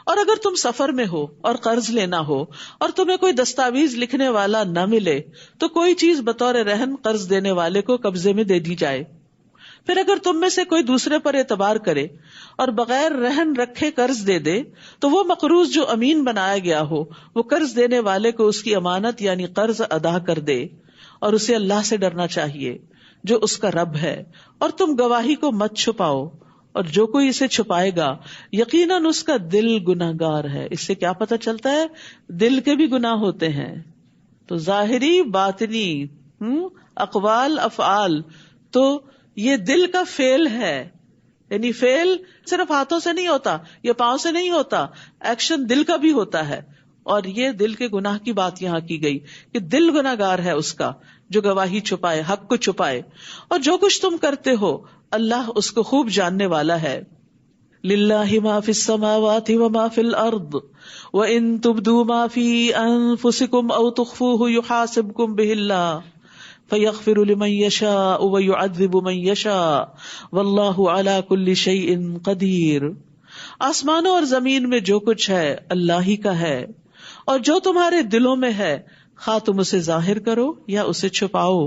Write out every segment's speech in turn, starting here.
اور اگر تم سفر میں ہو اور قرض لینا ہو اور تمہیں کوئی دستاویز لکھنے والا نہ ملے تو کوئی چیز بطور رہن قرض دینے والے کو قبضے میں دے دی جائے. پھر اگر تم میں سے کوئی دوسرے پر اعتبار کرے اور بغیر رہن رکھے قرض دے دے تو وہ مقروض جو امین بنایا گیا ہو وہ قرض دینے والے کو اس کی امانت یعنی قرض ادا کر دے، اور اسے اللہ سے ڈرنا چاہیے جو اس کا رب ہے. اور تم گواہی کو مت چھپاؤ، اور جو کوئی اسے چھپائے گا یقیناً اس کا دل گناہگار ہے. اس سے کیا پتہ چلتا ہے؟ دل کے بھی گناہ ہوتے ہیں. تو ظاہری باطنی اقوال افعال، تو یہ دل کا فعل ہے. یعنی فعل صرف ہاتھوں سے نہیں ہوتا یا پاؤں سے نہیں ہوتا، ایکشن دل کا بھی ہوتا ہے. اور یہ دل کے گناہ کی بات یہاں کی گئی کہ دل گناہگار ہے اس کا جو گواہی چھپائے، حق کو چھپائے. اور جو کچھ تم کرتے ہو اللہ اس کو خوب جاننے والا ہے. للہ ما فی السماوات وما فی الارض وان تبدوا ما فی انفسکم او تخفوه یحاسبکم بہ اللہ فیغفر لمن یشاء ویعذب من یشاء واللہ علی کل شیء قدیر. آسمانوں اور زمین میں جو کچھ ہے اللہ ہی کا ہے، اور جو تمہارے دلوں میں ہے خواہ تم اسے ظاہر کرو یا اسے چھپاؤ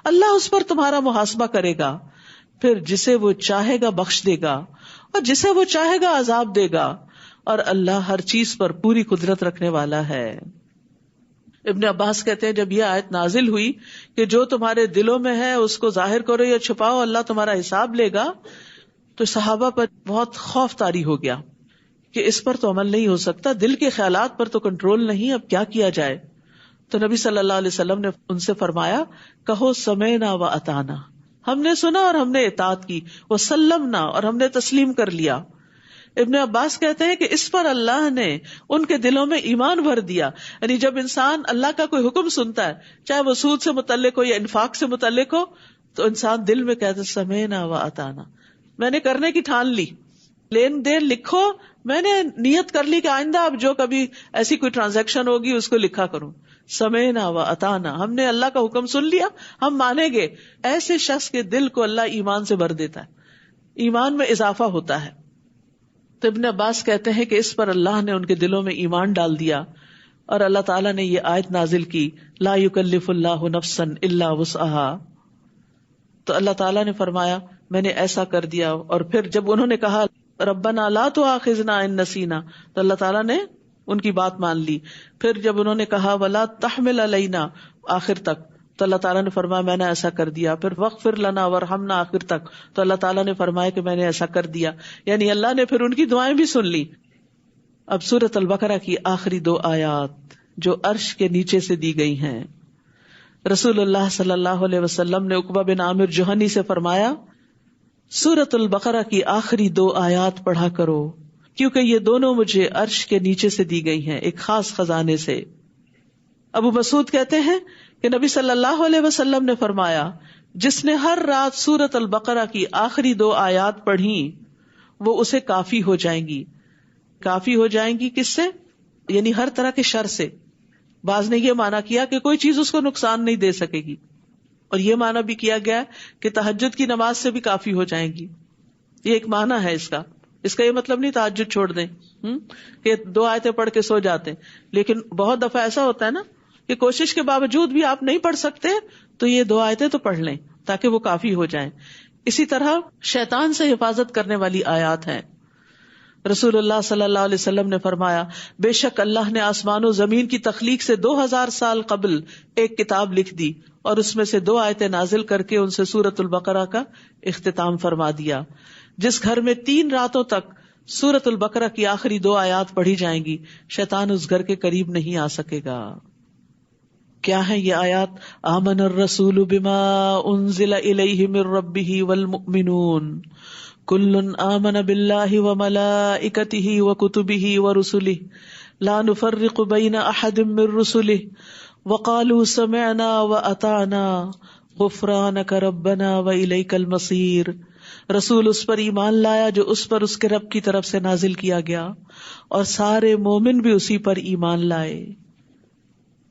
اللہ اس پر تمہارا محاسبہ کرے گا. پھر جسے وہ چاہے گا بخش دے گا اور جسے وہ چاہے گا عذاب دے گا، اور اللہ ہر چیز پر پوری قدرت رکھنے والا ہے. ابن عباس کہتے ہیں جب یہ آیت نازل ہوئی کہ جو تمہارے دلوں میں ہے اس کو ظاہر کرو یا چھپاؤ اللہ تمہارا حساب لے گا، تو صحابہ پر بہت خوف طاری ہو گیا کہ اس پر تو عمل نہیں ہو سکتا، دل کے خیالات پر تو کنٹرول نہیں، اب کیا کیا جائے. تو نبی صلی اللہ علیہ وسلم نے ان سے فرمایا کہو سمعنا و اطعنا، ہم نے سنا اور ہم نے اطاعت کی، وسلمنا اور ہم نے تسلیم کر لیا. ابن عباس کہتے ہیں کہ اس پر اللہ نے ان کے دلوں میں ایمان بھر دیا. یعنی جب انسان اللہ کا کوئی حکم سنتا ہے، چاہے وہ سود سے متعلق ہو یا انفاق سے متعلق ہو، تو انسان دل میں کہتا ہے سمعنا و اطعنا، میں نے کرنے کی ٹھان لی. لین دین لکھو، میں نے نیت کر لی کہ آئندہ اب جو کبھی ایسی کوئی ٹرانزیکشن ہوگی اس کو لکھا کروں. سمعنا و اطعنا، ہم نے اللہ کا حکم سن لیا، ہم مانیں گے. ایسے شخص کے دل کو اللہ ایمان سے بھر دیتا ہے، ایمان میں اضافہ ہوتا ہے. تو ابن عباس کہتے ہیں کہ اس پر اللہ نے ان کے دلوں میں ایمان ڈال دیا، اور اللہ تعالیٰ نے یہ آیت نازل کی لا یکلف اللہ نفسا الا وسعها. تو اللہ تعالیٰ نے فرمایا میں نے ایسا کر دیا. اور پھر جب انہوں نے کہا ربنا لا تؤاخذنا ان نسینا، تو اللہ تعالیٰ نے ان کی بات مان لی. پھر جب انہوں نے کہا ولا تحمل علینا آخر تک، تو اللہ تعالیٰ نے فرمایا میں نے ایسا کر دیا. پھر واغفر لنا وارحمنا آخر تک، تو اللہ تعالیٰ نے فرمایا کہ میں نے ایسا کر دیا. یعنی اللہ نے پھر ان کی دعائیں بھی سن لی. اب سورۃ البقرہ کی آخری 2 آیات جو عرش کے نیچے سے دی گئی ہیں، رسول اللہ صلی اللہ علیہ وسلم نے عقبہ بن عامر جوہنی سے فرمایا سورۃ البقرہ کی آخری 2 آیات پڑھا کرو، کیونکہ یہ دونوں مجھے عرش کے نیچے سے دی گئی ہیں ایک خاص خزانے سے. ابو مسعود کہتے ہیں کہ نبی صلی اللہ علیہ وسلم نے فرمایا جس نے ہر رات سورۃ البقرہ کی آخری 2 آیات پڑھی وہ اسے کافی ہو جائیں گی. کافی ہو جائیں گی کس سے؟ یعنی ہر طرح کے شر سے. بعض نے یہ معنی کیا کہ کوئی چیز اس کو نقصان نہیں دے سکے گی، اور یہ معنی بھی کیا گیا کہ تہجد کی نماز سے بھی کافی ہو جائیں گی. یہ ایک معنی ہے اس کا یہ مطلب نہیں تہجد چھوڑ دیں کہ 2 آیتیں پڑھ کے سو جاتے ہیں. لیکن بہت دفعہ ایسا ہوتا ہے نا کہ کوشش کے باوجود بھی آپ نہیں پڑھ سکتے تو یہ 2 آیتیں تو پڑھ لیں تاکہ وہ کافی ہو جائیں. اسی طرح شیطان سے حفاظت کرنے والی آیات ہیں. رسول اللہ صلی اللہ علیہ وسلم نے فرمایا بے شک اللہ نے آسمان و زمین کی تخلیق سے 2000 سال قبل ایک کتاب لکھ دی اور اس میں سے 2 آیتیں نازل کر کے ان سے سورۃ البقرہ کا اختتام فرما دیا. جس گھر میں 3 راتوں تک سورۃ البقرہ کی آخری 2 آیات پڑھی جائیں گی شیطان اس گھر کے قریب نہیں آ سکے گا. کیا ہے یہ آیات؟ آمن الرسول بما انزل الیہ من ربہ والمؤمنون کل آمن باللہ وملائکتہ وکتبہ ورسلہ لا نفرق بین احد من رسلہ وقالوا سمعنا واطعنا غفرانک ربنا والیک المصیر. رسول اس پر ایمان لایا جو اس پر اس کے رب کی طرف سے نازل کیا گیا، اور سارے مومن بھی اسی پر ایمان لائے.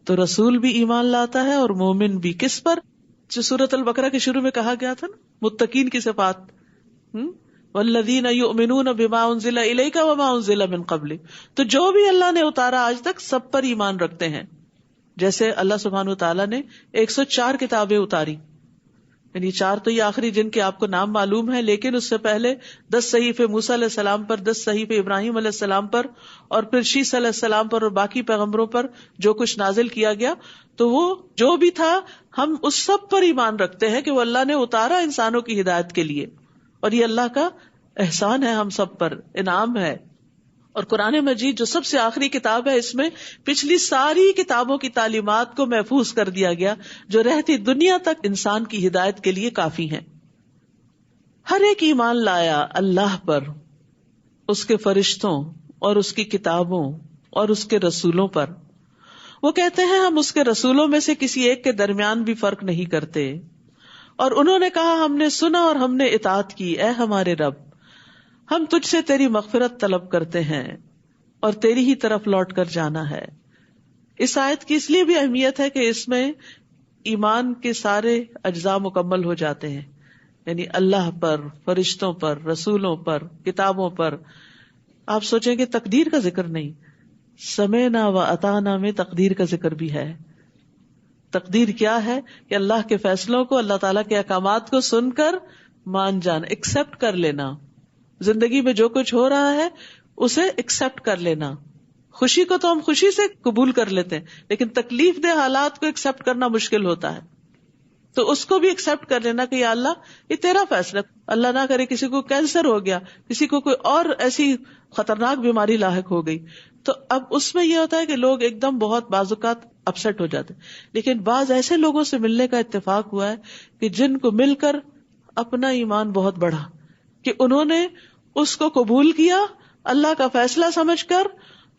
تو رسول بھی ایمان لاتا ہے اور مومن بھی. کس پر؟ جو سورۃ البقرہ کے شروع میں کہا گیا تھا نا، متقین کی صفات. والذین یؤمنون بما انزل الیک وما انزل من قبلک، تو جو بھی اللہ نے اتارا آج تک سب پر ایمان رکھتے ہیں. جیسے اللہ سبحانہ وتعالیٰ نے 104 کتابیں اتاری، یعنی 4 تو یہ آخری جن کے آپ کو نام معلوم ہے، لیکن اس سے پہلے 10 صحیفے موسیٰ علیہ السلام پر، 10 صحیفے ابراہیم علیہ السلام پر، اور پھر شیس علیہ السلام پر اور باقی پیغمبروں پر جو کچھ نازل کیا گیا. تو وہ جو بھی تھا ہم اس سب پر ایمان رکھتے ہیں کہ وہ اللہ نے اتارا انسانوں کی ہدایت کے لیے، اور یہ اللہ کا احسان ہے ہم سب پر، انعام ہے. اور قرآن مجید جو سب سے آخری کتاب ہے، اس میں پچھلی ساری کتابوں کی تعلیمات کو محفوظ کر دیا گیا جو رہتی دنیا تک انسان کی ہدایت کے لیے کافی ہیں. ہر ایک ایمان لایا اللہ پر، اس کے فرشتوں اور اس کی کتابوں اور اس کے رسولوں پر. وہ کہتے ہیں ہم اس کے رسولوں میں سے کسی ایک کے درمیان بھی فرق نہیں کرتے. اور انہوں نے کہا ہم نے سنا اور ہم نے اطاعت کی، اے ہمارے رب ہم تجھ سے تیری مغفرت طلب کرتے ہیں اور تیری ہی طرف لوٹ کر جانا ہے. اس آیت کی اس لیے بھی اہمیت ہے کہ اس میں ایمان کے سارے اجزاء مکمل ہو جاتے ہیں، یعنی اللہ پر، فرشتوں پر، رسولوں پر، کتابوں پر. آپ سوچیں کہ تقدیر کا ذکر نہیں، سمعنا و اطعنا میں تقدیر کا ذکر بھی ہے. تقدیر کیا ہے؟ کہ اللہ کے فیصلوں کو، اللہ تعالیٰ کے احکامات کو سن کر مان جانا، ایکسپٹ کر لینا. زندگی میں جو کچھ ہو رہا ہے اسے ایکسپٹ کر لینا. خوشی کو تو ہم خوشی سے قبول کر لیتے ہیں، لیکن تکلیف دہ حالات کو ایکسپٹ کرنا مشکل ہوتا ہے. تو اس کو بھی ایکسپٹ کر لینا کہ یا اللہ یہ تیرا فیصلہ. اللہ نہ کرے کسی کو کینسر ہو گیا، کسی کو کوئی اور ایسی خطرناک بیماری لاحق ہو گئی، تو اب اس میں یہ ہوتا ہے کہ لوگ ایک دم بہت بعض اوقات اپسٹ ہو جاتے ہیں. لیکن بعض ایسے لوگوں سے ملنے کا اتفاق ہوا ہے کہ جن کو مل کر اپنا ایمان بہت بڑھا، کہ انہوں نے اس کو قبول کیا، اللہ کا فیصلہ سمجھ کر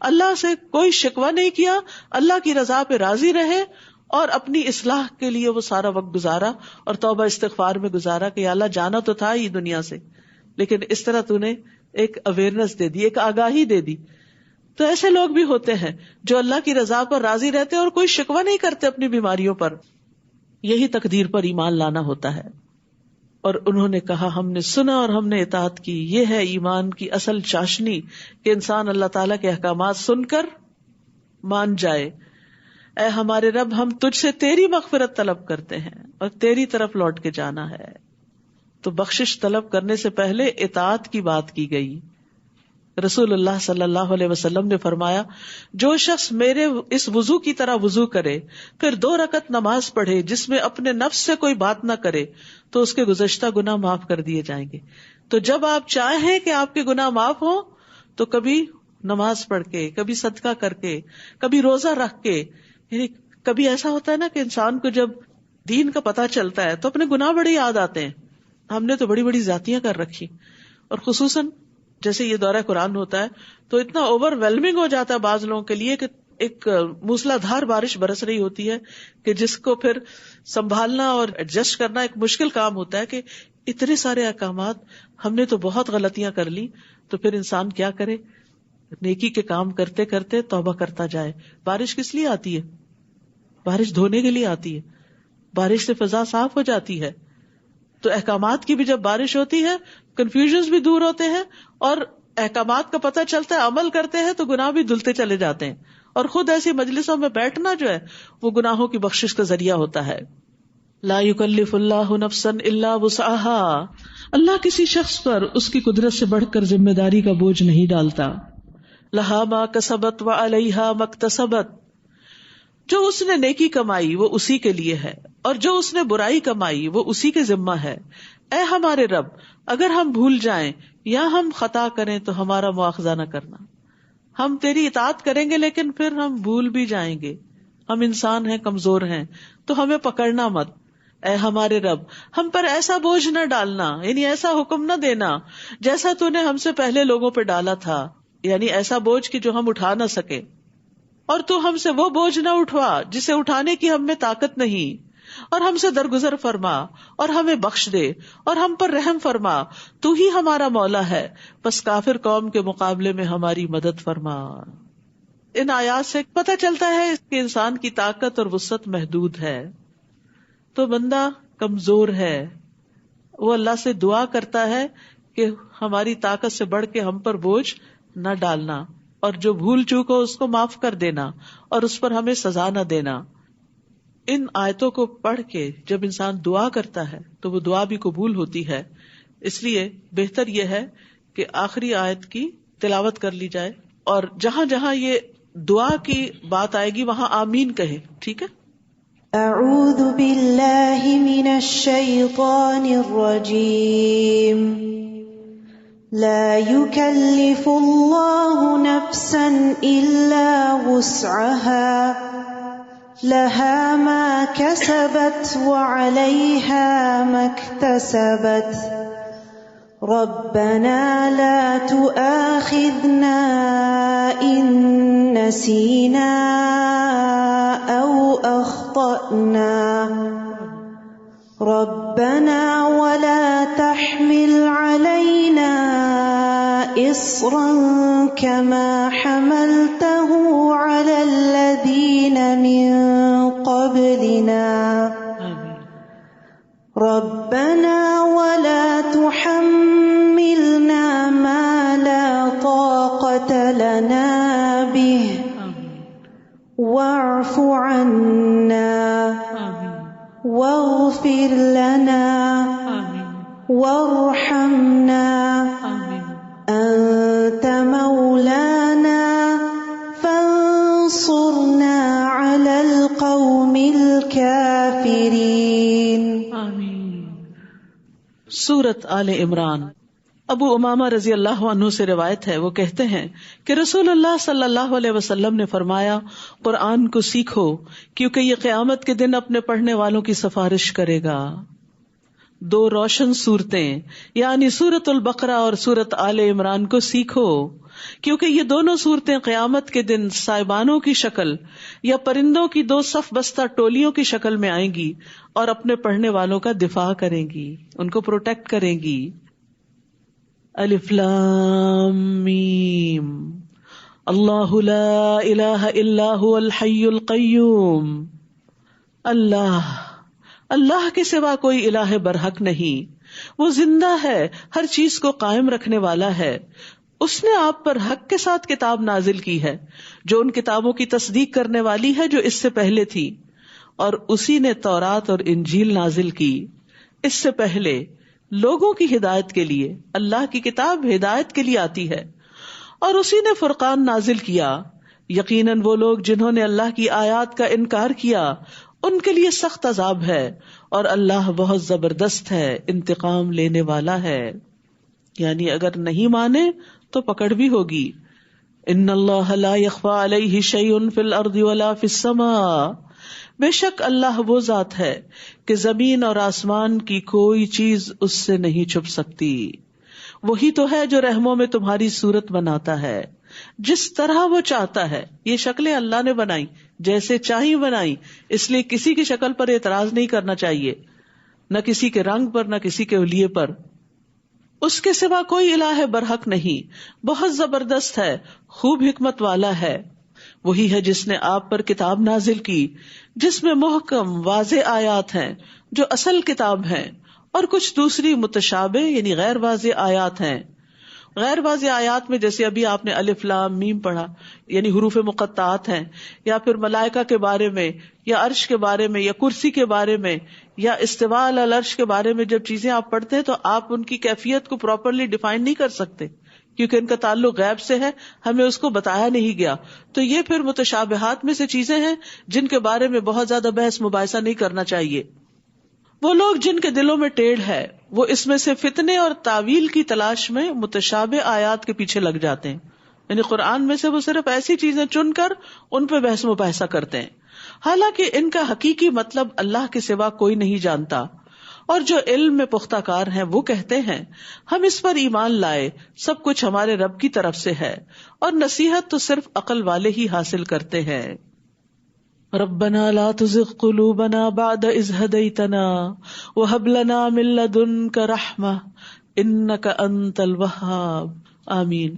اللہ سے کوئی شکوہ نہیں کیا، اللہ کی رضا پہ راضی رہے اور اپنی اصلاح کے لیے وہ سارا وقت گزارا اور توبہ استغفار میں گزارا کہ اللہ جانا تو تھا ہی دنیا سے، لیکن اس طرح تو نے ایک اویئرنس دے دی، ایک آگاہی دے دی. تو ایسے لوگ بھی ہوتے ہیں جو اللہ کی رضا پر راضی رہتے اور کوئی شکوہ نہیں کرتے اپنی بیماریوں پر. یہی تقدیر پر ایمان لانا ہوتا ہے. اور انہوں نے کہا ہم نے سنا اور ہم نے اطاعت کی. یہ ہے ایمان کی اصل چاشنی کہ انسان اللہ تعالیٰ کے احکامات سن کر مان جائے. اے ہمارے رب ہم تجھ سے تیری مغفرت طلب کرتے ہیں اور تیری طرف لوٹ کے جانا ہے. تو بخشش طلب کرنے سے پہلے اطاعت کی بات کی گئی. رسول اللہ صلی اللہ علیہ وسلم نے فرمایا جو شخص میرے اس وضو کی طرح وضو کرے پھر 2 رکعت نماز پڑھے جس میں اپنے نفس سے کوئی بات نہ کرے تو اس کے گزشتہ گناہ معاف کر دیے جائیں گے. تو جب آپ چاہیں کہ آپ کے گناہ معاف ہوں تو کبھی نماز پڑھ کے، کبھی صدقہ کر کے، کبھی روزہ رکھ کے. یعنی کبھی ایسا ہوتا ہے نا کہ انسان کو جب دین کا پتہ چلتا ہے تو اپنے گناہ بڑے یاد آتے ہیں. ہم نے تو بڑی بڑی زیادتیاں کر رکھی، اور خصوصاً جیسے یہ دورہ قرآن ہوتا ہے تو اتنا اوور ویلمنگ ہو جاتا ہے بعض لوگوں کے لیے کہ ایک موسلا دھار بارش برس رہی ہوتی ہے کہ جس کو پھر سنبھالنا اور ایڈجسٹ کرنا ایک مشکل کام ہوتا ہے کہ اتنے سارے احکامات ہم نے تو بہت غلطیاں کر لی. تو پھر انسان کیا کرے؟ نیکی کے کام کرتے کرتے توبہ کرتا جائے. بارش کس لیے آتی ہے؟ بارش دھونے کے لیے آتی ہے. بارش سے فضا صاف ہو جاتی ہے. تو احکامات کی بھی جب بارش ہوتی ہے کنفیوژنز بھی دور ہوتے ہیں اور احکامات کا پتہ چلتا ہے، عمل کرتے ہیں تو گناہ بھی دھلتے چلے جاتے ہیں. اور خود ایسی مجلسوں میں بیٹھنا جو ہے وہ گناہوں کی بخشش کا ذریعہ ہوتا ہے. لا یکلف اللہ نفسا الا وسعها. اللہ کسی شخص پر اس کی قدرت سے بڑھ کر ذمہ داری کا بوجھ نہیں ڈالتا. لہا ما کسبت وعلیہا ما اکتسبت. جو اس نے نیکی کمائی وہ اسی کے لیے ہے اور جو اس نے برائی کمائی وہ اسی کے ذمہ ہے. اے ہمارے رب اگر ہم بھول جائیں یا ہم خطا کریں تو ہمارا مواخذہ نہ کرنا. ہم تیری اطاعت کریں گے لیکن پھر ہم بھول بھی جائیں گے. ہم انسان ہیں، کمزور ہیں، تو ہمیں پکڑنا مت. اے ہمارے رب ہم پر ایسا بوجھ نہ ڈالنا، یعنی ایسا حکم نہ دینا جیسا تو نے ہم سے پہلے لوگوں پہ ڈالا تھا، یعنی ایسا بوجھ کہ جو ہم اٹھا نہ سکے. اور تو ہم سے وہ بوجھ نہ اٹھوا جسے اٹھانے کی ہم میں طاقت نہیں. اور ہم سے درگزر فرما اور ہمیں بخش دے اور ہم پر رحم فرما. تو ہی ہمارا مولا ہے، بس کافر قوم کے مقابلے میں ہماری مدد فرما. ان آیات سے پتہ چلتا ہے کہ انسان کی طاقت اور وسعت محدود ہے. تو بندہ کمزور ہے، وہ اللہ سے دعا کرتا ہے کہ ہماری طاقت سے بڑھ کے ہم پر بوجھ نہ ڈالنا، اور جو بھول چوک ہو اس کو معاف کر دینا اور اس پر ہمیں سزا نہ دینا. ان آیتوں کو پڑھ کے جب انسان دعا کرتا ہے تو وہ دعا بھی قبول ہوتی ہے. اس لیے بہتر یہ ہے کہ آخری آیت کی تلاوت کر لی جائے، اور جہاں جہاں یہ دعا کی بات آئے گی وہاں آمین کہے. ٹھیک ہے. اعوذ باللہ من الشیطان الرجیم. لا يكلف الله نفسا الا وسعها لها ما كسبت وعليها ما اكتسبت ربنا لا تؤاخذنا إن نسينا أو أخطأنا ربنا ولا تحمل علينا إصرا كما حملته على الذين من قبلنا ربنا ولا تحملنا ما لا طاقة لنا به واعف عنا واغفر لنا وارحمنا أنت مولانا فانصرنا على القوم الكافرين. سورت آل عمران. ابو امامہ رضی اللہ عنہ سے روایت ہے، وہ کہتے ہیں کہ رسول اللہ صلی اللہ علیہ وسلم نے فرمایا، قرآن کو سیکھو کیونکہ یہ قیامت کے دن اپنے پڑھنے والوں کی سفارش کرے گا. دو روشن صورتیں یعنی سورت البقرہ اور سورت آل عمران کو سیکھو کیونکہ یہ دونوں صورتیں قیامت کے دن سائبانوں کی شکل یا پرندوں کی دو صف بستہ ٹولیوں کی شکل میں آئیں گی اور اپنے پڑھنے والوں کا دفاع کریں گی، ان کو پروٹیکٹ کریں گی. الف لام میم اللہ لا الہ الا هو الحی القیوم. اللہ کے سوا کوئی الہ برحق نہیں، وہ زندہ ہے، ہر چیز کو قائم رکھنے والا ہے. اس نے آپ پر حق کے ساتھ کتاب نازل کی ہے جو ان کتابوں کی تصدیق کرنے والی ہے جو اس سے پہلے تھی، اور اسی نے تورات اور انجیل نازل کی اس سے پہلے لوگوں کی ہدایت کے لیے. اللہ کی کتاب ہدایت کے لیے آتی ہے، اور اسی نے فرقان نازل کیا. یقیناً وہ لوگ جنہوں نے اللہ کی آیات کا انکار کیا ان کے لیے سخت عذاب ہے، اور اللہ بہت زبردست ہے، انتقام لینے والا ہے. یعنی اگر نہیں مانے تو پکڑ بھی ہوگی. ان اللہ لا یخفی علیہ شیء فی الارض ولا فی السماء. بے شک اللہ وہ ذات ہے کہ زمین اور آسمان کی کوئی چیز اس سے نہیں چھپ سکتی. وہی تو ہے جو رحموں میں تمہاری صورت بناتا ہے جس طرح وہ چاہتا ہے. یہ شکلیں اللہ نے بنائی جیسے چاہی بنائی، اس لیے کسی کی شکل پر اعتراض نہیں کرنا چاہیے، نہ کسی کے رنگ پر، نہ کسی کے حلیے پر. اس کے سوا کوئی الہ برحق نہیں، بہت زبردست ہے، خوب حکمت والا ہے. وہی ہے جس نے آپ پر کتاب نازل کی جس میں محکم واضح آیات ہیں جو اصل کتاب ہیں، اور کچھ دوسری متشابہ یعنی غیر واضح آیات ہیں. غیر واضح آیات میں جیسے ابھی آپ نے الف لام میم پڑھا یعنی حروف مقطعات ہیں، یا پھر ملائکہ کے بارے میں، یا عرش کے بارے میں، یا کرسی کے بارے میں، یا استواء علی العرش کے بارے میں. جب چیزیں آپ پڑھتے ہیں تو آپ ان کی کیفیت کو پراپرلی ڈیفائن نہیں کر سکتے کیونکہ ان کا تعلق غیب سے ہے، ہمیں اس کو بتایا نہیں گیا. تو یہ پھر متشابہات میں سے چیزیں ہیں جن کے بارے میں بہت زیادہ بحث مباحثہ نہیں کرنا چاہیے. وہ لوگ جن کے دلوں میں ٹیڑھ ہے وہ اس میں سے فتنے اور تعویل کی تلاش میں متشابہ آیات کے پیچھے لگ جاتے ہیں. یعنی قرآن میں سے وہ صرف ایسی چیزیں چن کر ان پہ بحث مباحثہ کرتے ہیں، حالانکہ ان کا حقیقی مطلب اللہ کے سوا کوئی نہیں جانتا. اور جو علم میں پختہ کار ہیں وہ کہتے ہیں ہم اس پر ایمان لائے، سب کچھ ہمارے رب کی طرف سے ہے، اور نصیحت تو صرف عقل والے ہی حاصل کرتے ہیں. ربنا لا تزغ قلوبنا بعد اذ هديتنا وهب لنا من لدنك رحمة انك انت الوهاب. آمین.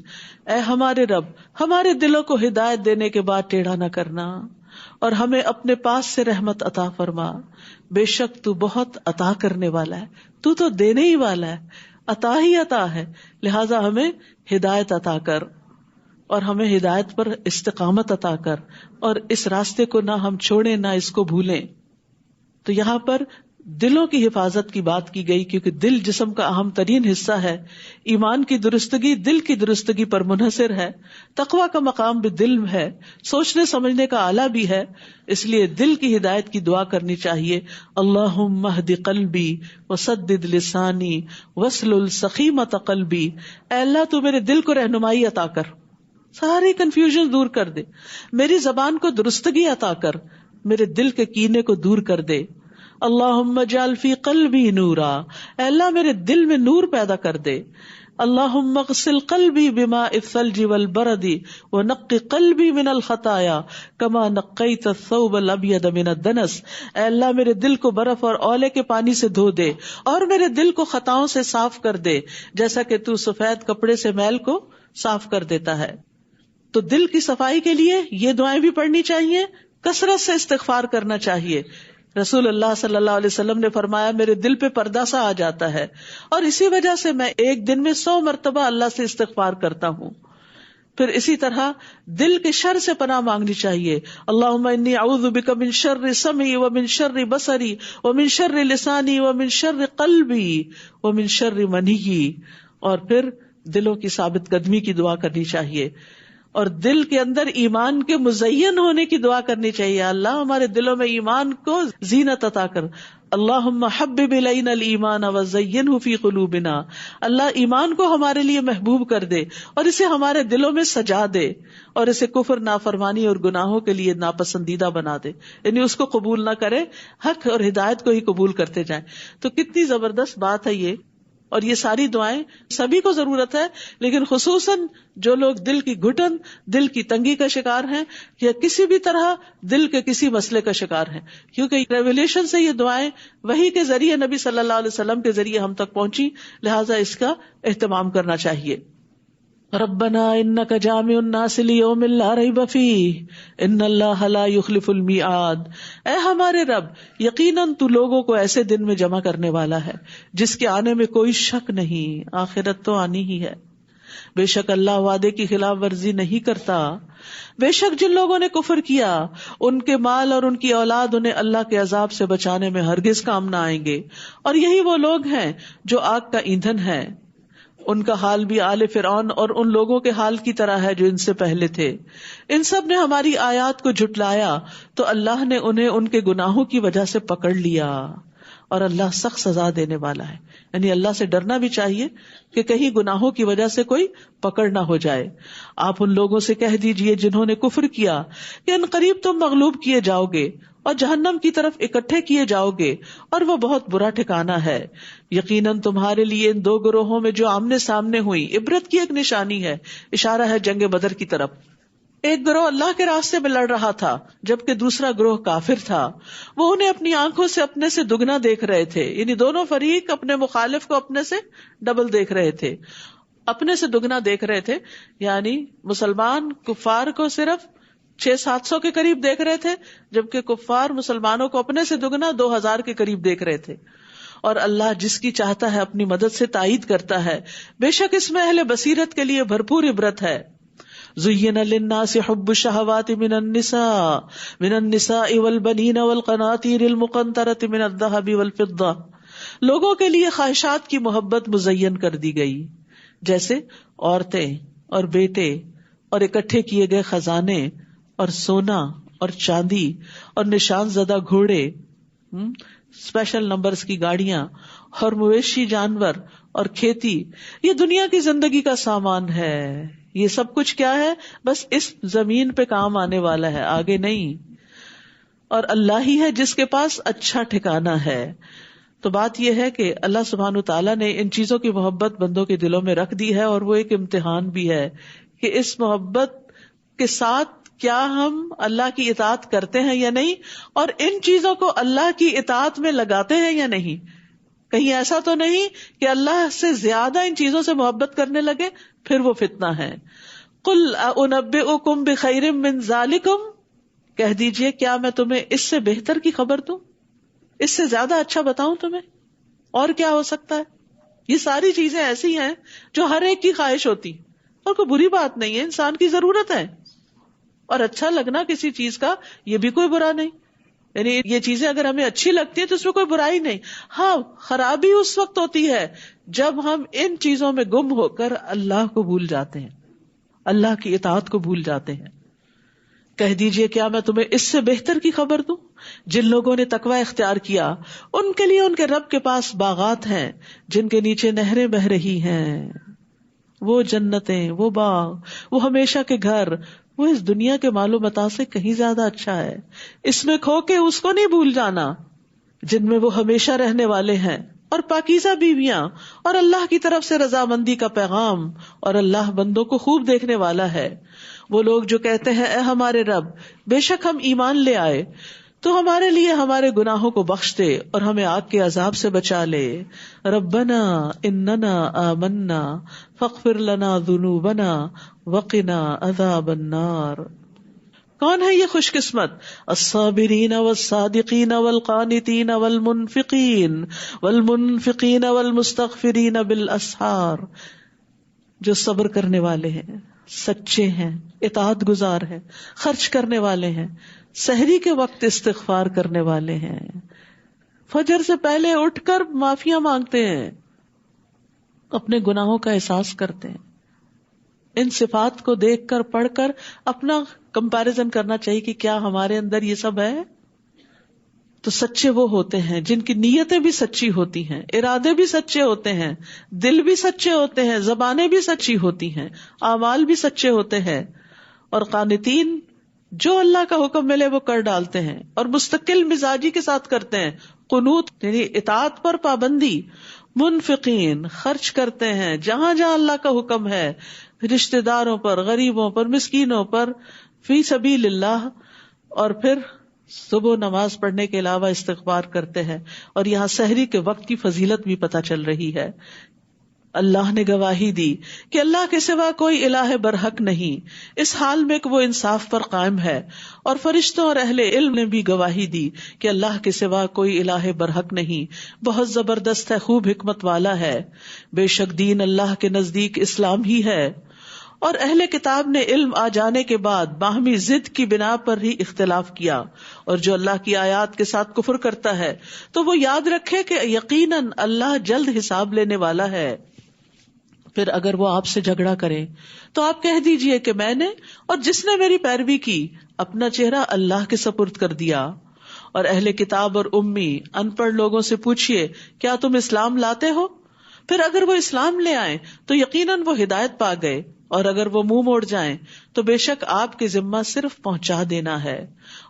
اے ہمارے رب، ہمارے دلوں کو ہدایت دینے کے بعد ٹیڑھا نہ کرنا، اور ہمیں اپنے پاس سے رحمت عطا فرما، بے شک تو بہت عطا کرنے والا ہے، تو دینے ہی والا ہے. عطا ہی عطا ہے، لہذا ہمیں ہدایت عطا کر اور ہمیں ہدایت پر استقامت عطا کر، اور اس راستے کو نہ ہم چھوڑیں نہ اس کو بھولیں. تو یہاں پر دلوں کی حفاظت کی بات کی گئی، کیونکہ دل جسم کا اہم ترین حصہ ہے. ایمان کی درستگی دل کی درستگی پر منحصر ہے. تقویٰ کا مقام بھی دل ہے، سوچنے سمجھنے کا آلہ بھی ہے. اس لیے دل کی ہدایت کی دعا کرنی چاہیے. اللہم اہد قلبی وسدد لسانی واسلل سخیمۃ قلبی. اے اللہ تو میرے دل کو رہنمائی عطا کر، ساری کنفیوژن دور کر دے. میری زبان کو درستگی عطا کر، میرے دل کے کینے کو دور کر دے. اللہم اجعل فی قلبی نورا. اے اللہ میرے دل میں نور پیدا کر دے. اللہم اغسل قلبی بماء الثلج والبرد ونقی قلبی من الخطایا کما نقیت الثوب الابیض من الدنس. اے اللہ میرے دل کو برف اور اولے کے پانی سے دھو دے اور میرے دل کو خطاؤں سے صاف کر دے، جیسا کہ تو سفید کپڑے سے میل کو صاف کر دیتا ہے. تو دل کی صفائی کے لیے یہ دعائیں بھی پڑھنی چاہیے، کثرت سے استغفار کرنا چاہیے. رسول اللہ صلی اللہ علیہ وسلم نے فرمایا میرے دل پہ پردہ سا آ جاتا ہے اور اسی وجہ سے میں ایک دن میں 100 مرتبہ اللہ سے استغفار کرتا ہوں. پھر اسی طرح دل کے شر سے پناہ مانگنی چاہیے. اللہم انی اعوذ بک من شر سمعی ومن شر بصری ومن شر لسانی ومن شر قلبی ومن شر منی. اور پھر دلوں کی ثابت قدمی کی دعا کرنی چاہیے اور دل کے اندر ایمان کے مزین ہونے کی دعا کرنی چاہیے. اللہ ہمارے دلوں میں ایمان کو زینت عطا کر. اللہم حبب الینا الایمان وزینہ فی قلوبنا. اللہ ایمان کو ہمارے لیے محبوب کر دے اور اسے ہمارے دلوں میں سجا دے اور اسے کفر، نافرمانی اور گناہوں کے لیے ناپسندیدہ بنا دے، یعنی اس کو قبول نہ کرے، حق اور ہدایت کو ہی قبول کرتے جائیں. تو کتنی زبردست بات ہے یہ. اور یہ ساری دعائیں سبھی کو ضرورت ہے، لیکن خصوصاً جو لوگ دل کی گھٹن، دل کی تنگی کا شکار ہیں یا کسی بھی طرح دل کے کسی مسئلے کا شکار ہیں، کیونکہ ریویلیشن سے یہ دعائیں وحی کے ذریعے نبی صلی اللہ علیہ وسلم کے ذریعے ہم تک پہنچی، لہٰذا اس کا اہتمام کرنا چاہیے. ربنا انک جامع الناس لیوم لا ریب فیہ ان اللہ لا یخلف المیعاد. اے ہمارے رب، یقیناً تو لوگوں کو ایسے دن میں جمع کرنے والا ہے جس کے آنے میں کوئی شک نہیں. آخرت تو آنی ہی ہے. بے شک اللہ وعدے کی خلاف ورزی نہیں کرتا. بے شک جن لوگوں نے کفر کیا ان کے مال اور ان کی اولاد انہیں اللہ کے عذاب سے بچانے میں ہرگز کام نہ آئیں گے، اور یہی وہ لوگ ہیں جو آگ کا ایندھن ہے. ان کا حال بھی آل فرعون اور ان لوگوں کے حال کی طرح ہے جو ان سے پہلے تھے. ان سب نے ہماری آیات کو جھٹلایا تو اللہ نے انہیں ان کے گناہوں کی وجہ سے پکڑ لیا، اور اللہ سخت سزا دینے والا ہے. یعنی اللہ سے ڈرنا بھی چاہیے کہ کہیں گناہوں کی وجہ سے کوئی پکڑ نہ ہو جائے. آپ ان لوگوں سے کہہ دیجئے جنہوں نے کفر کیا کہ ان قریب تم مغلوب کیے جاؤ گے اور جہنم کی طرف اکٹھے کیے جاؤ گے، اور وہ بہت برا ٹھکانہ ہے. یقیناً تمہارے لیے ان 2 گروہوں میں جو آمنے سامنے ہوئی عبرت کی ایک نشانی ہے. اشارہ ہے جنگ بدر کی طرف. ایک گروہ اللہ کے راستے میں لڑ رہا تھا جبکہ دوسرا گروہ کافر تھا. وہ انہیں اپنی آنکھوں سے اپنے سے دگنا دیکھ رہے تھے، یعنی دونوں فریق اپنے مخالف کو اپنے سے ڈبل دیکھ رہے تھے. اپنے سے دگنا دیکھ رہے تھے یعنی مسلمان کفار کو صرف 600-700 کے قریب دیکھ رہے تھے، جبکہ کفار مسلمانوں کو اپنے سے دگنا 2000 کے قریب دیکھ رہے تھے. اور اللہ جس کی چاہتا ہے اپنی مدد سے تائید کرتا ہے. بے شک اس میں اہل بصیرت کے لیے بھرپور عبرت ہے. زین للناس حب الشہوات من النساء والبنین والقناطیر المقنطرۃ من الذهب والفضہ. لوگوں کے لیے خواہشات کی محبت مزین کر دی گئی، جیسے عورتیں اور بیٹے اور اکٹھے کیے گئے خزانے اور سونا اور چاندی اور نشان زدہ گھوڑے، اسپیشل نمبرز کی گاڑیاں اور مویشی جانور اور کھیتی. یہ دنیا کی زندگی کا سامان ہے. یہ سب کچھ کیا ہے؟ بس اس زمین پہ کام آنے والا ہے، آگے نہیں. اور اللہ ہی ہے جس کے پاس اچھا ٹھکانہ ہے. تو بات یہ ہے کہ اللہ سبحانہ وتعالیٰ نے ان چیزوں کی محبت بندوں کے دلوں میں رکھ دی ہے، اور وہ ایک امتحان بھی ہے کہ اس محبت کے ساتھ کیا ہم اللہ کی اطاعت کرتے ہیں یا نہیں، اور ان چیزوں کو اللہ کی اطاعت میں لگاتے ہیں یا نہیں. کہیں ایسا تو نہیں کہ اللہ سے زیادہ ان چیزوں سے محبت کرنے لگے، پھر وہ فتنہ ہے. قل انبئکم بخیر من ذالکم، کہہ دیجئے کیا میں تمہیں اس سے بہتر کی خبر دوں، اس سے زیادہ اچھا بتاؤں تمہیں، اور کیا ہو سکتا ہے. یہ ساری چیزیں ایسی ہیں جو ہر ایک کی خواہش ہوتی، اور کوئی بری بات نہیں ہے، انسان کی ضرورت ہے. اور اچھا لگنا کسی چیز کا یہ بھی کوئی برا نہیں، یعنی یہ چیزیں اگر ہمیں اچھی لگتی ہیں تو اس میں کوئی برائی نہیں. ہاں، خرابی اس وقت ہوتی ہے جب ہم ان چیزوں میں گم ہو کر اللہ کو بھول جاتے ہیں، اللہ کی اطاعت کو بھول جاتے ہیں. کہہ دیجئے کیا میں تمہیں اس سے بہتر کی خبر دوں؟ جن لوگوں نے تقوی اختیار کیا ان کے لیے ان کے رب کے پاس باغات ہیں جن کے نیچے نہریں بہ رہی ہیں. وہ جنتیں، وہ باغ، وہ ہمیشہ کے گھر، وہ اس دنیا کے مال و متاع سے کہیں زیادہ اچھا ہے. اس میں کھو کے اس کو نہیں بھول جانا جن میں وہ ہمیشہ رہنے والے ہیں، اور پاکیزہ بیویاں، اور اللہ کی طرف سے رضامندی کا پیغام، اور اللہ بندوں کو خوب دیکھنے والا ہے. وہ لوگ جو کہتے ہیں اے ہمارے رب، بے شک ہم ایمان لے آئے تو ہمارے لیے ہمارے گناہوں کو بخش دے اور ہمیں آگ کے عذاب سے بچا لے. ربنا اننا آمنا فاغفر لنا ذنوبنا وقنا عذاب النار. کون ہے یہ خوش قسمت؟ الصابرین والصادقین والقانتین والمنفقین والمستغفرین بالاسحار. جو صبر کرنے والے ہیں، سچے ہیں، اطاعت گزار ہیں، خرچ کرنے والے ہیں، سحری کے وقت استغفار کرنے والے ہیں، فجر سے پہلے اٹھ کر معافیاں مانگتے ہیں، اپنے گناہوں کا احساس کرتے ہیں. ان صفات کو دیکھ کر پڑھ کر اپنا کمپیریزن کرنا چاہیے کہ کیا ہمارے اندر یہ سب ہے. تو سچے وہ ہوتے ہیں جن کی نیتیں بھی سچی ہوتی ہیں، ارادے بھی سچے ہوتے ہیں، دل بھی سچے ہوتے ہیں، زبانیں بھی سچی ہوتی ہیں، اعمال بھی سچے ہوتے ہیں. اور قانتین جو اللہ کا حکم ملے وہ کر ڈالتے ہیں اور مستقل مزاجی کے ساتھ کرتے ہیں، قنوت یعنی اطاعت پر پابندی. منفقین خرچ کرتے ہیں جہاں جہاں اللہ کا حکم ہے، رشتہ داروں پر، غریبوں پر، مسکینوں پر، فی سبیل اللہ. اور پھر صبح نماز پڑھنے کے علاوہ استغفار کرتے ہیں. اور یہاں سحری کے وقت کی فضیلت بھی پتہ چل رہی ہے. اللہ نے گواہی دی کہ اللہ کے سوا کوئی الہ برحق نہیں، اس حال میں کہ وہ انصاف پر قائم ہے. اور فرشتوں اور اہل علم نے بھی گواہی دی کہ اللہ کے سوا کوئی الہ برحق نہیں، بہت زبردست ہے، خوب حکمت والا ہے. بے شک دین اللہ کے نزدیک اسلام ہی ہے. اور اہل کتاب نے علم آ جانے کے بعد باہمی ضد کی بنا پر ہی اختلاف کیا. اور جو اللہ کی آیات کے ساتھ کفر کرتا ہے تو وہ یاد رکھے کہ یقیناً اللہ جلد حساب لینے والا ہے. پھر اگر وہ آپ سے جھگڑا کرے تو آپ کہہ دیجئے کہ میں نے اور جس نے میری پیروی کی اپنا چہرہ اللہ کے سپرد کر دیا. اور اہل کتاب اور امی ان پڑھ لوگوں سے پوچھئے کیا تم اسلام لاتے ہو؟ پھر اگر وہ اسلام لے آئیں تو یقیناً وہ ہدایت پا گئے، اور اگر وہ منہ موڑ جائیں تو بے شک آپ کے ذمہ صرف پہنچا دینا ہے،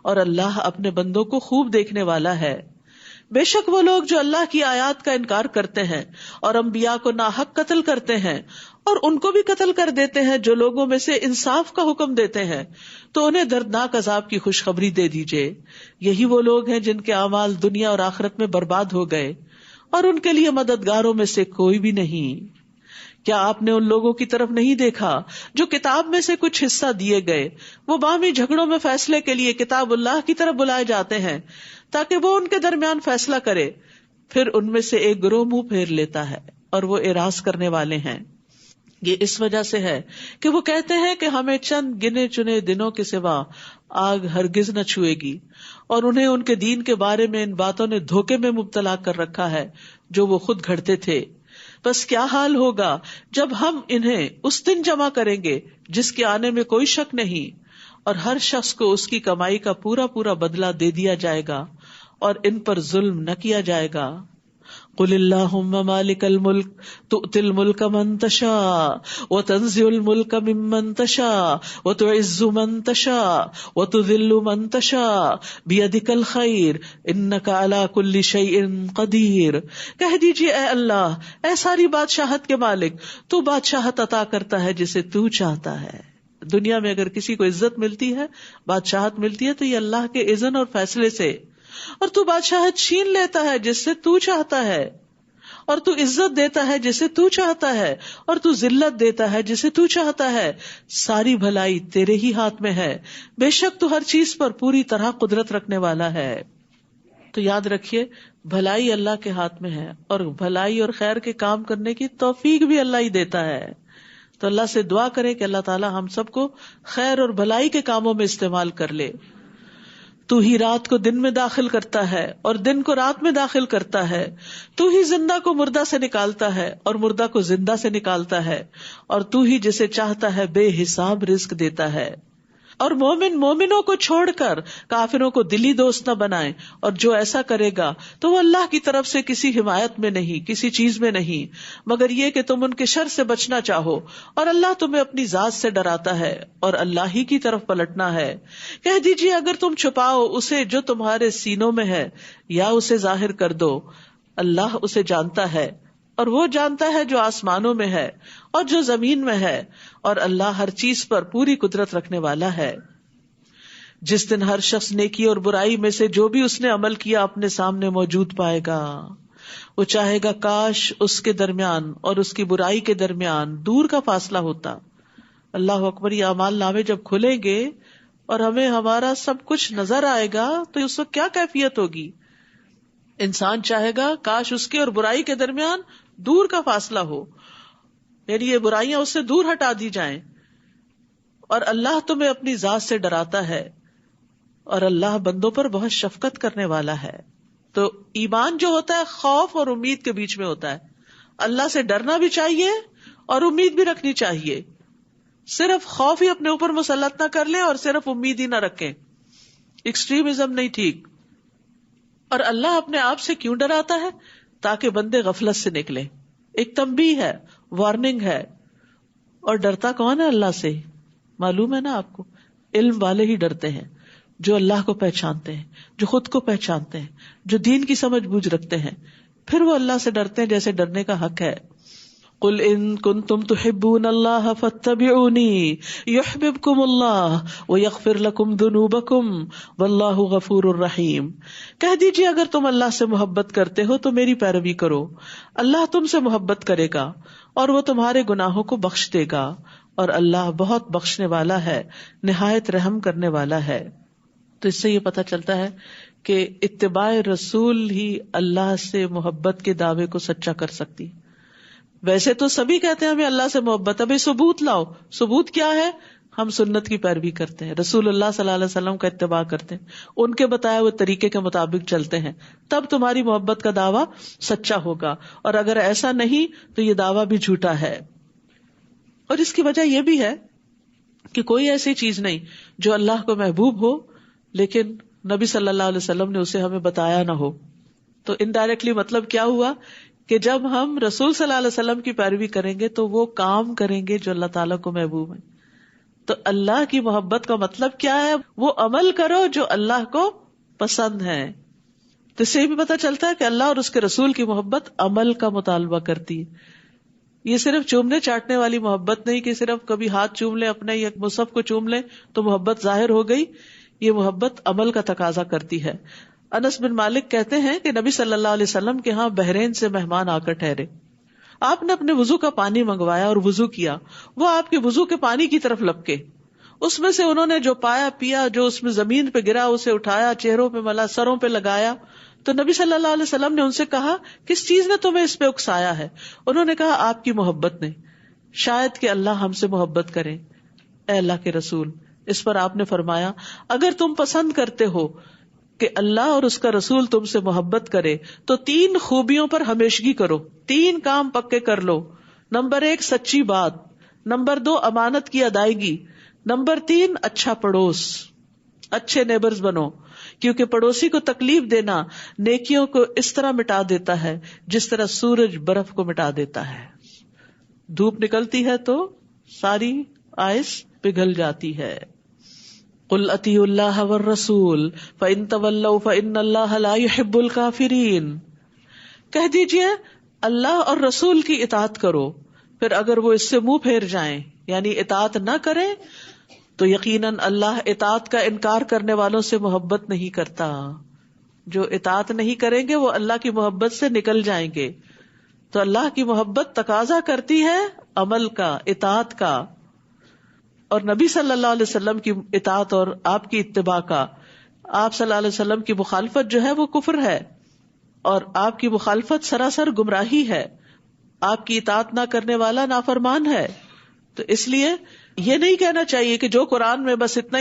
اور اللہ اپنے بندوں کو خوب دیکھنے والا ہے. بے شک وہ لوگ جو اللہ کی آیات کا انکار کرتے ہیں اور انبیاء کو ناحق قتل کرتے ہیں اور ان کو بھی قتل کر دیتے ہیں جو لوگوں میں سے انصاف کا حکم دیتے ہیں، تو انہیں دردناک عذاب کی خوشخبری دے دیجیے. یہی وہ لوگ ہیں جن کے اعمال دنیا اور آخرت میں برباد ہو گئے، اور ان کے لیے مددگاروں میں سے کوئی بھی نہیں. کیا آپ نے ان لوگوں کی طرف نہیں دیکھا جو کتاب میں سے کچھ حصہ دیے گئے، وہ باہمی جھگڑوں میں فیصلے کے لیے کتاب اللہ کی طرف بلائے جاتے ہیں تاکہ وہ ان کے درمیان فیصلہ کرے. پھر ان میں سے ایک گروہ منہ پھیر لیتا ہے اور وہ اعراض کرنے والے ہیں. یہ اس وجہ سے ہے کہ وہ کہتے ہیں کہ ہمیں چند گنے چنے دنوں کے سوا آگ ہرگز نہ چھوئے گی، اور انہیں ان کے دین کے بارے میں ان باتوں نے دھوکے میں مبتلا کر رکھا ہے جو وہ خود گھڑتے تھے. بس کیا حال ہوگا جب ہم انہیں اس دن جمع کریں گے جس کے آنے میں کوئی شک نہیں، اور ہر شخص کو اس کی کمائی کا پورا پورا بدلہ دے دیا جائے گا اور ان پر ظلم نہ کیا جائے گا. قل اللہم مالک الملک تؤتی الملک من تشاء وتنزع الملک ممن تشاء وتعز من تشاء وتذل من تشاء بیدک الخیر انک علی کل شیء قدیر. کہہ دیجیے اے اللہ، اے ساری بادشاہت کے مالک، تو بادشاہت عطا کرتا ہے جسے تو چاہتا ہے. دنیا میں اگر کسی کو عزت ملتی ہے، بادشاہت ملتی ہے، تو یہ اللہ کے اذن اور فیصلے سے. اور تو بادشاہت چھین لیتا ہے جس سے تو چاہتا ہے، اور تو عزت دیتا ہے جسے تو چاہتا ہے، اور تو ذلت دیتا ہے جسے تو چاہتا ہے. ساری بھلائی تیرے ہی ہاتھ میں ہے، بے شک تو ہر چیز پر پوری طرح قدرت رکھنے والا ہے. تو یاد رکھیے بھلائی اللہ کے ہاتھ میں ہے، اور بھلائی اور خیر کے کام کرنے کی توفیق بھی اللہ ہی دیتا ہے. تو اللہ سے دعا کریں کہ اللہ تعالی ہم سب کو خیر اور بھلائی کے کاموں میں استعمال کر لے. تو ہی رات کو دن میں داخل کرتا ہے اور دن کو رات میں داخل کرتا ہے. تو ہی زندہ کو مردہ سے نکالتا ہے اور مردہ کو زندہ سے نکالتا ہے. اور تو ہی جسے چاہتا ہے بے حساب رزق دیتا ہے. اور مومن مومنوں کو چھوڑ کر کافروں کو دلی دوست نہ بنائے، اور جو ایسا کرے گا تو وہ اللہ کی طرف سے کسی حمایت میں نہیں، کسی چیز میں نہیں، مگر یہ کہ تم ان کے شر سے بچنا چاہو، اور اللہ تمہیں اپنی ذات سے ڈراتا ہے اور اللہ ہی کی طرف پلٹنا ہے. کہہ دیجیے اگر تم چھپاؤ اسے جو تمہارے سینوں میں ہے یا اسے ظاہر کر دو، اللہ اسے جانتا ہے، اور وہ جانتا ہے جو آسمانوں میں ہے اور جو زمین میں ہے، اور اللہ ہر چیز پر پوری قدرت رکھنے والا ہے. جس دن ہر شخص نیکی اور برائی میں سے جو بھی اس نے عمل کیا اپنے سامنے موجود پائے گا. وہ چاہے گا کاش اس کے درمیان اور اس کی برائی کے درمیان دور کا فاصلہ ہوتا. اللہ اکبر. یہ اعمال نامے جب کھلیں گے اور ہمیں ہمارا سب کچھ نظر آئے گا تو اس وقت کیا کیفیت ہوگی. انسان چاہے گا کاش اس کے اور برائی کے درمیان دور کا فاصلہ ہو، یعنی یہ برائیاں اس سے دور ہٹا دی جائیں. اور اللہ تمہیں اپنی ذات سے ڈراتا ہے اور اللہ بندوں پر بہت شفقت کرنے والا ہے. تو ایمان جو ہوتا ہے خوف اور امید کے بیچ میں ہوتا ہے. اللہ سے ڈرنا بھی چاہیے اور امید بھی رکھنی چاہیے. صرف خوف ہی اپنے اوپر مسلط نہ کر لیں اور صرف امید ہی نہ رکھیں. ایکسٹریمزم نہیں ٹھیک. اور اللہ اپنے آپ سے کیوں ڈراتا ہے؟ تاکہ بندے غفلت سے نکلے. ایک تنبیہ ہے، وارننگ ہے. اور ڈرتا کون ہے؟ اللہ سے. معلوم ہے نا آپ کو، علم والے ہی ڈرتے ہیں، جو اللہ کو پہچانتے ہیں، جو خود کو پہچانتے ہیں، جو دین کی سمجھ بوجھ رکھتے ہیں، پھر وہ اللہ سے ڈرتے ہیں جیسے ڈرنے کا حق ہے. قل ان کنتم تحبون اللہ فاتبعونی یحببکم اللہ ویغفر لکم ذنوبکم واللہ غفور الرحیم. کہہ دیجیے اگر تم اللہ سے محبت کرتے ہو تو میری پیروی کرو، اللہ تم سے محبت کرے گا اور وہ تمہارے گناہوں کو بخش دے گا، اور اللہ بہت بخشنے والا ہے، نہایت رحم کرنے والا ہے. تو اس سے یہ پتہ چلتا ہے کہ اتباع رسول ہی اللہ سے محبت کے دعوے کو سچا کر سکتی. ویسے تو سبھی کہتے ہیں ہمیں اللہ سے محبت ہے، بھائی ثبوت لاؤ. ثبوت کیا ہے؟ ہم سنت کی پیروی کرتے ہیں، رسول اللہ صلی اللہ علیہ وسلم کا اتباع کرتے ہیں، ان کے بتائے ہوئے طریقے کے مطابق چلتے ہیں، تب تمہاری محبت کا دعویٰ سچا ہوگا. اور اگر ایسا نہیں تو یہ دعویٰ بھی جھوٹا ہے. اور اس کی وجہ یہ بھی ہے کہ کوئی ایسی چیز نہیں جو اللہ کو محبوب ہو لیکن نبی صلی اللہ علیہ وسلم نے اسے ہمیں بتایا نہ ہو. تو انڈائریکٹلی مطلب کیا ہوا کہ جب ہم رسول صلی اللہ علیہ وسلم کی پیروی کریں گے تو وہ کام کریں گے جو اللہ تعالیٰ کو محبوب ہے. تو اللہ کی محبت کا مطلب کیا ہے؟ وہ عمل کرو جو اللہ کو پسند ہے. تو اس سے بھی پتہ چلتا ہے کہ اللہ اور اس کے رسول کی محبت عمل کا مطالبہ کرتی ہے. یہ صرف چومنے چاٹنے والی محبت نہیں کہ صرف کبھی ہاتھ چوم لیں اپنے یا مصحف کو چوم لیں تو محبت ظاہر ہو گئی. یہ محبت عمل کا تقاضا کرتی ہے. انس بن مالک کہتے ہیں کہ نبی صلی اللہ علیہ وسلم کے ہاں بحرین سے مہمان آ کر ٹھہرے. آپ نے اپنے وضو کا پانی منگوایا اور وضو کیا. وہ آپ کے وضو کے پانی کی طرف لپکے، اس میں سے انہوں نے جو پایا پیا، جو اس میں زمین پہ گرا اسے اٹھایا، چہروں پہ ملا، سروں پہ لگایا. تو نبی صلی اللہ علیہ وسلم نے ان سے کہا کس چیز نے تمہیں اس پہ اکسایا ہے؟ انہوں نے کہا آپ کی محبت نے. شاید کہ اللہ ہم سے محبت کرے. اے اللہ کے رسول، اس پر آپ نے فرمایا اگر تم پسند کرتے ہو کہ اللہ اور اس کا رسول تم سے محبت کرے تو 3 خوبیوں پر ہمیشگی کرو. 3 کام پکے کر لو. نمبر 1 سچی بات، نمبر 2 امانت کی ادائیگی، نمبر 3 اچھا پڑوس. اچھے نیبرز بنو، کیونکہ پڑوسی کو تکلیف دینا نیکیوں کو اس طرح مٹا دیتا ہے جس طرح سورج برف کو مٹا دیتا ہے. دھوپ نکلتی ہے تو ساری آئس پگھل جاتی ہے. قل اطیعوا اللہ والرسول فإن تولوا فإن اللہ لا يحب الکافرین. کہہ دیجئے اللہ اور رسول کی اطاعت کرو، پھر اگر وہ اس سے منہ پھیر جائیں یعنی اطاعت نہ کریں تو یقیناً اللہ اطاعت کا انکار کرنے والوں سے محبت نہیں کرتا. جو اطاعت نہیں کریں گے وہ اللہ کی محبت سے نکل جائیں گے. تو اللہ کی محبت تقاضا کرتی ہے عمل کا، اطاعت کا، اور نبی صلی اللہ علیہ وسلم کی اطاعت اور آپ کی اتباع کا. آپ صلی اللہ علیہ وسلم کی مخالفت جو ہے وہ کفر ہے، اور آپ کی مخالفت سراسر گمراہی ہے، آپ کی اطاعت نہ کرنے والا نافرمان ہے. تو اس لیے یہ نہیں کہنا چاہیے کہ جو قرآن میں بس اتنا